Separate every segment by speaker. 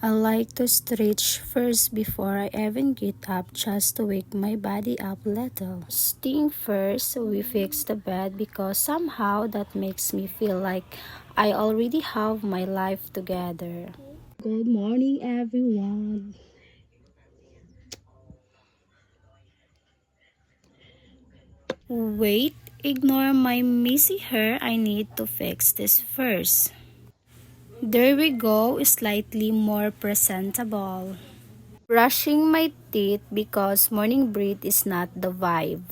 Speaker 1: I like to stretch first before I even get up just to wake my body up a little. First first, we fix the bed because somehow that makes me feel like I already have my life together. Good morning, everyone. Wait, ignore my messy hair. I need to fix this first. There we go, slightly more presentable. Brushing my teeth because morning breath is not the vibe.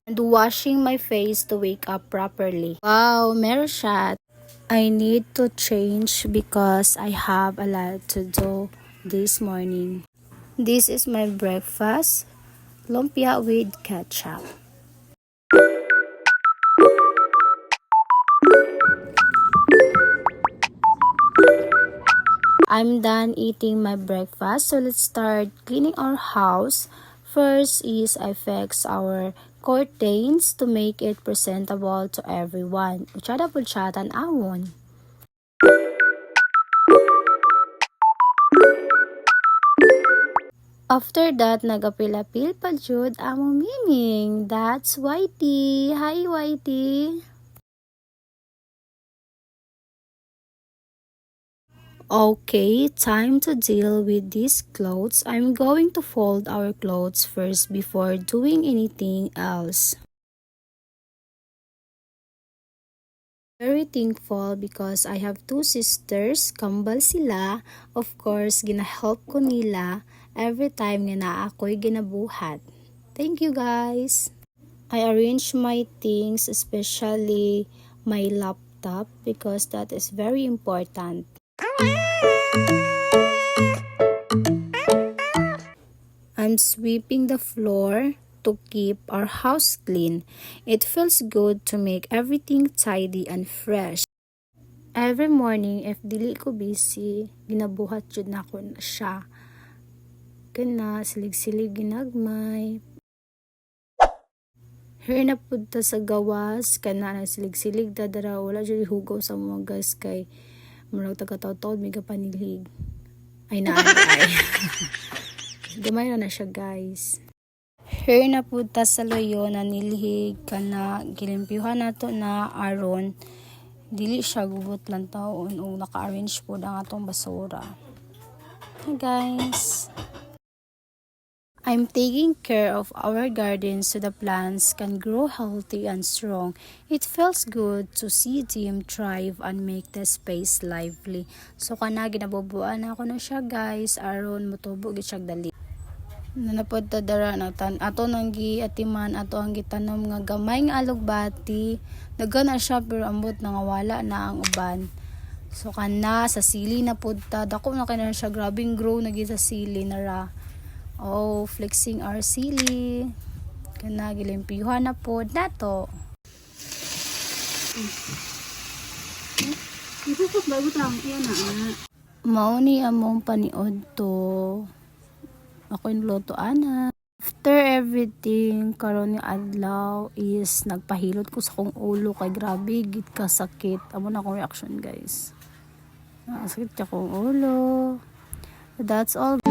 Speaker 1: And washing my face to wake up properly. Wow, meron shot. I need to change because I have a lot to do this morning. This is my breakfast, lumpia with ketchup. I'm done eating my breakfast, so let's start cleaning our house. First is I fix our curtains to make it presentable to everyone. Uchada pulchatan awon. After that, nagapilapil pa jud among miming. That's Whitey. Hi, Whitey. Okay, time to deal with these clothes. I'm going to fold our clothes first before doing anything else. Very thankful because I have two sisters, kambal sila. Of course, ginahelp ko nila every time nga na ako'y ginabuhat. Thank you guys! I arrange my things, especially my laptop because that is very important. I'm sweeping the floor to keep our house clean. It feels good to make everything tidy and fresh. Every morning, if dili ko busy, ginabuhat jud na ko na siya. Kana, silig-silig ginagmay. Here na punta sa gawas, kana na silig-silig dadara, wala jud hugaw sa mga gas kay murag taga-taw-taw may panilhig. Ay naay. Gamay na siya guys. Here na punta sa loyo na nilhig kana gilimpyuhan nato na aron dili siya gubot lang taon o naka-arrange po ang atong basura. Hi guys! I'm taking care of our garden so the plants can grow healthy and strong. It feels good to see them thrive and make the space lively. So kana ginabubuan ako na siya guys aron motubo gid siya dali. Nanapod ta dara ato nang giatiman ato ang gitanom nga gamay nga alugbati. Dagan na siya pero ambot nga wala na ang uban. So kana sa sili na pud ta dako na kay na siya grabing grow na gid sa sili na ra. Oh, flexing our sili. Kana gilimpyuhan na po nato. Mao ni among paniod to. Ako yung luto ana. After everything, karon nga adlaw is nagpahilot ko sa kong ulo kay grabe gid ka sakit. Amo na akong reaction guys. Sakit ka kong ulo. That's all.